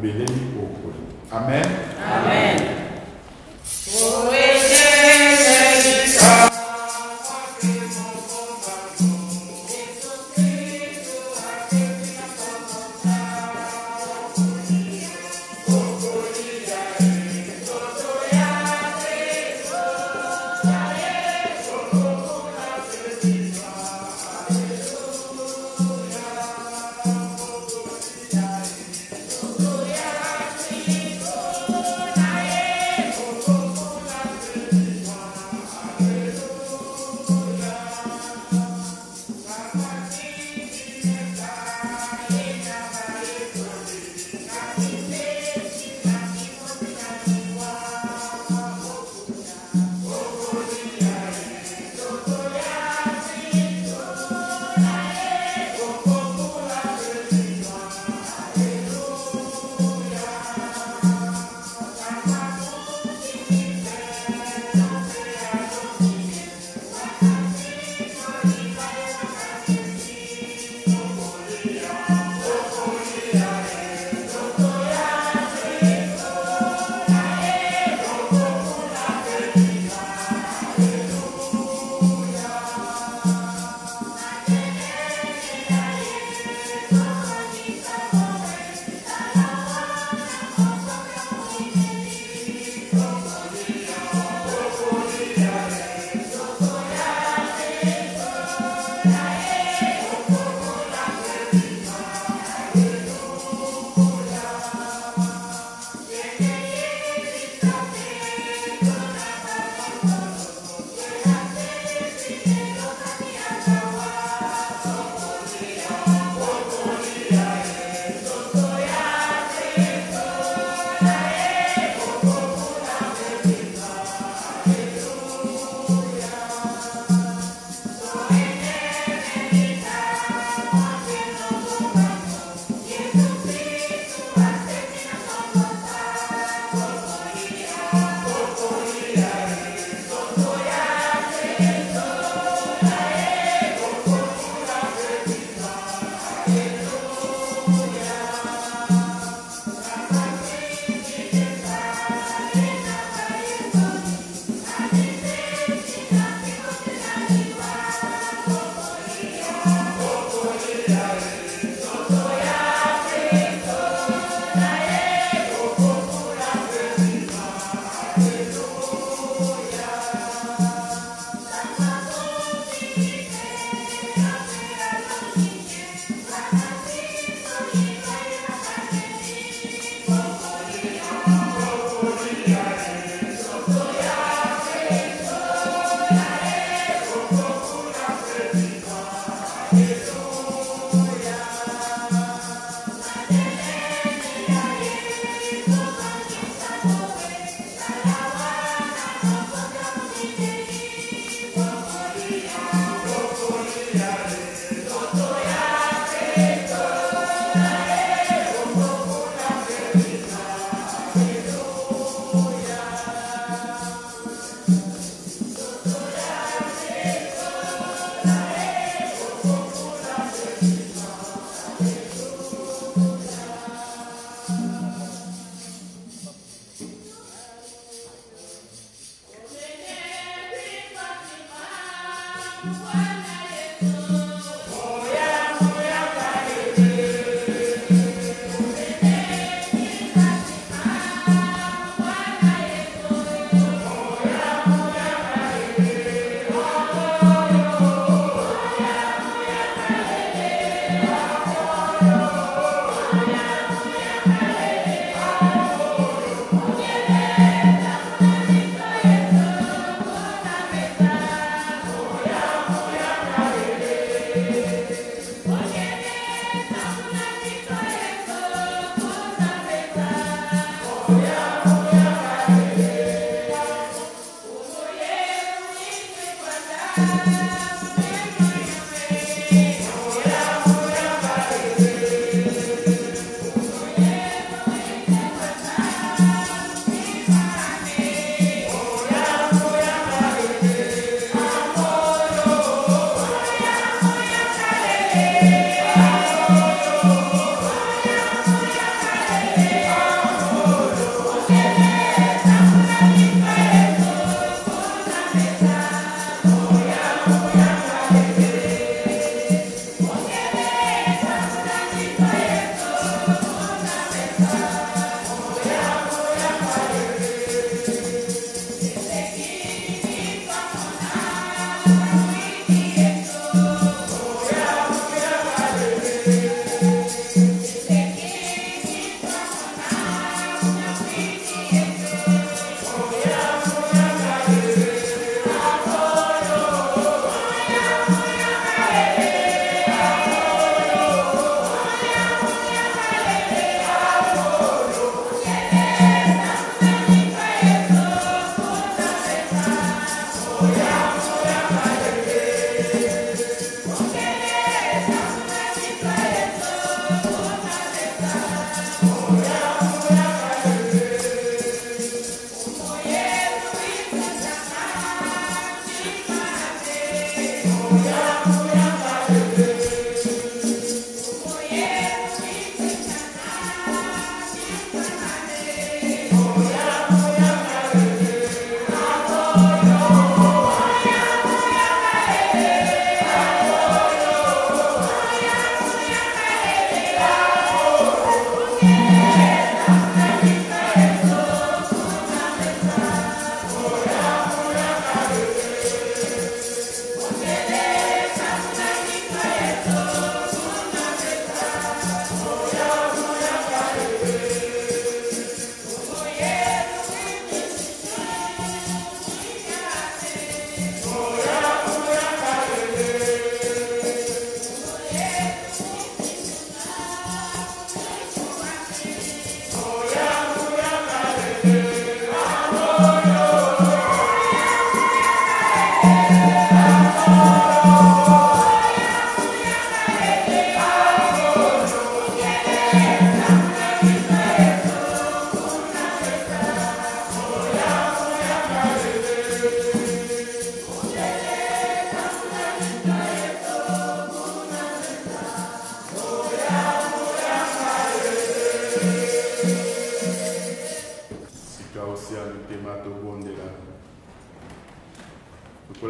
beleli okolo. Amen. Amen.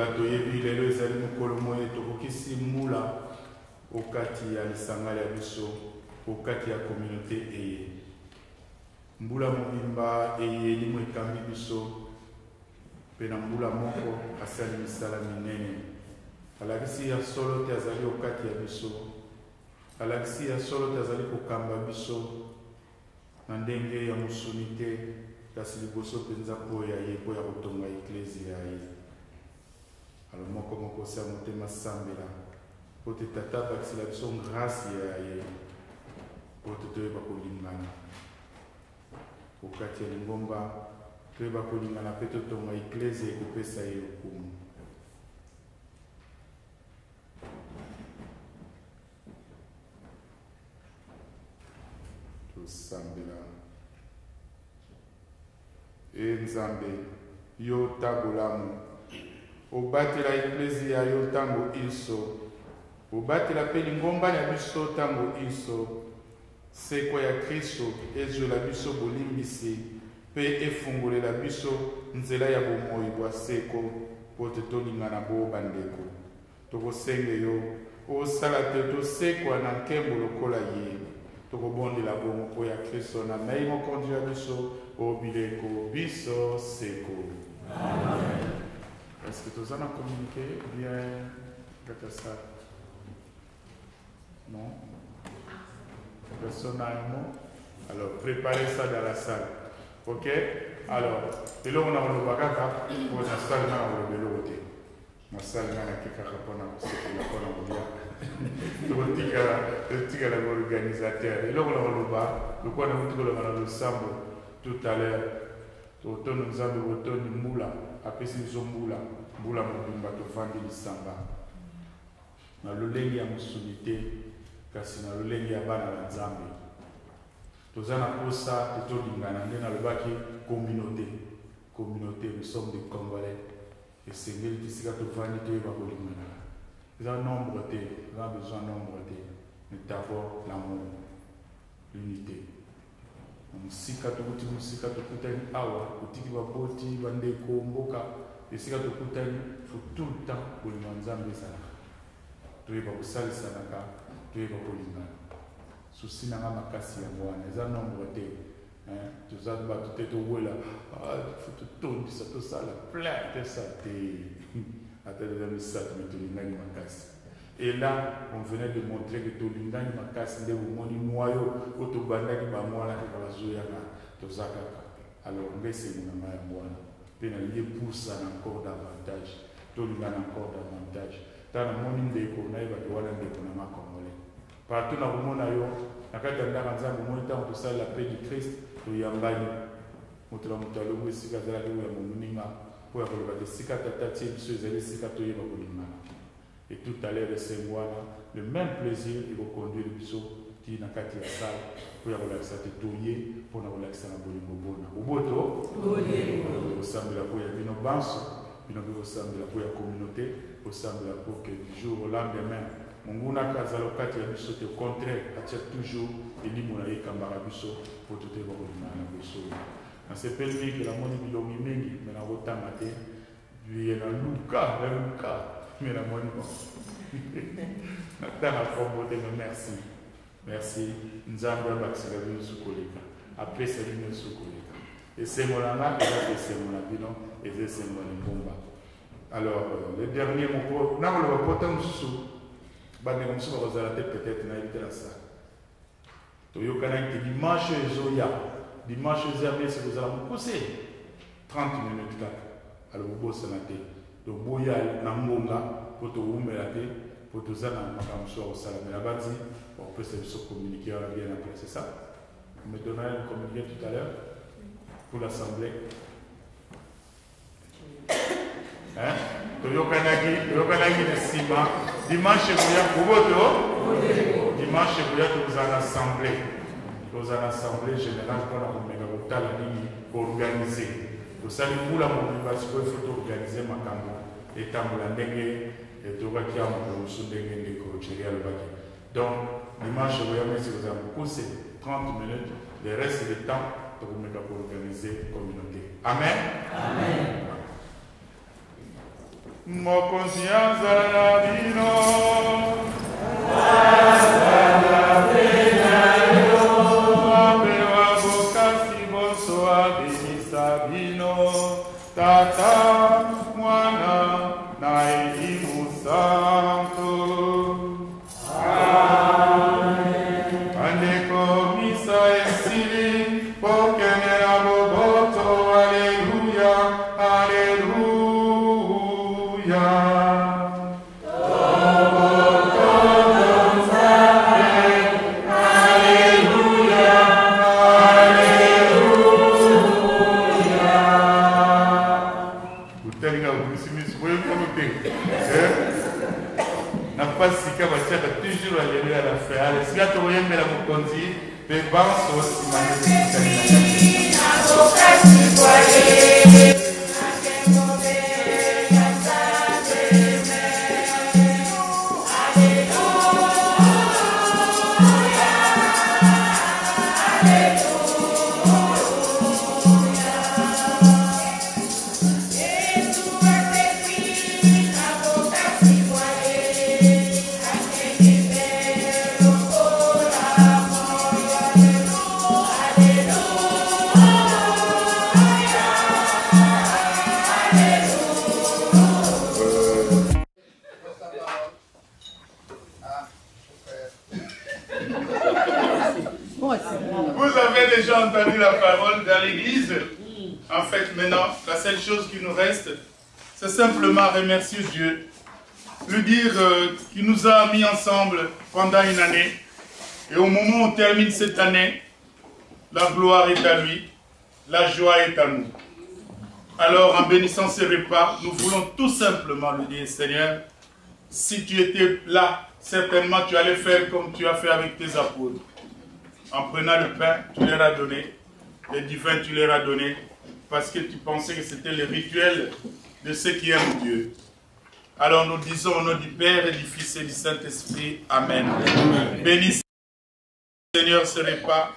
lokola toyebi lelo ezali mokolo moye tokokisi mbula okati ya lisanga ya biso okati ya communauté eye mbula mobimba eye limo ekambi biso mpe na mbula moko asali misala minene alakisi ya solo te azali okati ya biso alakisi ya solo te azali kokamba biso na ndenge ya mosuni te kasi liboso mpenza mpo ya ye mpo ya kotonga eklezia ya ye alo moko sa motema sambela po te tata bakisela biso grâce ya ye po te toyeba kolingana okati ya lingomba toyeba kolingana mpe totonga eklezia ekopesa ye lokumu tosambela nzambe yo tabolamu obatela eklezia yo ntango inso obatela mpe lingomba na biso ntango inso sekwa ya kristo ezwela biso bolimbisi mpe efungolela biso nzela ya bomoi bwa seko mpo te tolingana bo bandeko tokosenge yo osala te tosekwa na nkembo lokola ye tokobondela bongo mpo ya kristo na mei mokonzi ya biso obileko biso seko. Amen. Est-ce que tu as communiqué bien avec ça? Non? Personne n'a un mot? Alors, préparez ça dans la salle. Ok? Alors, et là, on a le bagaka, on a la salle, on a le vélo. La salle, on a quelque chose pour nous. Le organisateur. Et là, on a le bar, le coin de l'ensemble tout à l'heure. Totono nzambe botoni mbula apesi biso mbula mobimba tovandi lisanga na lolenge ya mosuni te kasi na lolenge ya bana na nzambe toza na posa te tolingana nde nalobaki communauté nous sommes des Congolais esengeli tisika tovandi toyeba kolingana eza nombre te eza besoin nombre te mais d'abord l'amour l'unité musika tokutani awa kutiki baboti bandeko mboka esika tokutani faut tout le temps kolinga nzambe ezalaka toyeba kosalisanaka toyeba kolingana susi nanga makasi yango wana eza nombre te toza bato te towela faut totondisa tosala plein te sa te ata eza misato me tolingani makasi. Et là, on venait de montrer que Tolingani Makas nde bomoni noyo otobandaki bamwana kaka bazoyaka tozakaka. Alors ngese mona ya mwana. Pe na lié poussa encore davantage. Tolingana encore davantage. Tana moni ndeko na yeba to wana ndeko na makongole. Partout na bomona yo nakata ndaka nzambe moni ta to sala la paix du Christ to yambani. Motela mutalo esika zala ko ya moninga po ya koloba esika tatati biso ezali esika to yeba kolingana. Et tout à l'heure, c'est moi, le même plaisir, il va conduire le biseau qui n'a qu'à tirer ça pour relaxer la tête, pour relaxer la bolingo. Au boto, au sein de la peau, il y a une banse, au sein de la peau, il y a une communauté, au sein de la peau, que du jour au lendemain, mon guna kazalokat, il y a biseau, au contraire, attire toujours, et dit mon aïe kambara biseau, pour tout le monde, na biseau. Dans ces pays que la monnaie bilongi mingi, mais la rotamate, il y a un luka, mais la monnaie bon. Merci. Merci. Nzamba bakisela bino sukoleka. Apesa bino sukoleka. Et c'est mon langa, et c'est mon abino, et c'est mon bomba. Alors, le dernier mot, n'a pas le potem sous. Bande comme ça, vous allez peut-être n'inviter la salle. Toyokana qui dimanche zoya. Dimanche zoya, c'est vous allez vous pousser 30 minutes là. Alors vous bossez la tête. Donc boya n'ambonga. Pour te remercier, pour te dire au salam et la base, on peut se communiquer bien après, c'est ça? Vous me donnerez le communiqué tout à l'heure pour l'assemblée. Hein? Toyokanagi de Sima, dimanche, dimanche, vous en assemblée. Vous en assemblée générale pour la organiser. Vous savez, pour la mobilisation, il faut organiser ma campagne. Et tambolandenge et tobakia mon sundenge de cocheria le baki. Donc dimanche vous avez si vous avez poussé 30 minutes, le reste du temps pour organiser la communauté. Amen. Amen. Mokonzi azala bino. Abewa bokasi boso abimisa bino. Tata, Mwana, na Elimu Santo. Amen. Andeko misa esili, pokene na boboto. Alleluia, Alleluia. Toujours alléluia à la fin. Si tu reviens à la Mokonzi, les bancs sont aussi magnifiques. Vous avez déjà entendu la parole dans l'église. En fait, maintenant, la seule chose qui nous reste, c'est simplement remercier Dieu. Lui dire qu'il nous a mis ensemble pendant une année. Et au moment où on termine cette année, la gloire est à lui, la joie est à nous. Alors, en bénissant ces repas, nous voulons tout simplement lui dire, Seigneur, si tu étais là, certainement tu allais faire comme tu as fait avec tes apôtres. En prenant le pain, tu leur as donné, les du vin, tu leur as donné, parce que tu pensais que c'était le rituel de ceux qui aiment Dieu. Alors nous disons au nom du Père et du Fils et du Saint-Esprit, Amen. Amen. Bénis Seigneur ce repas,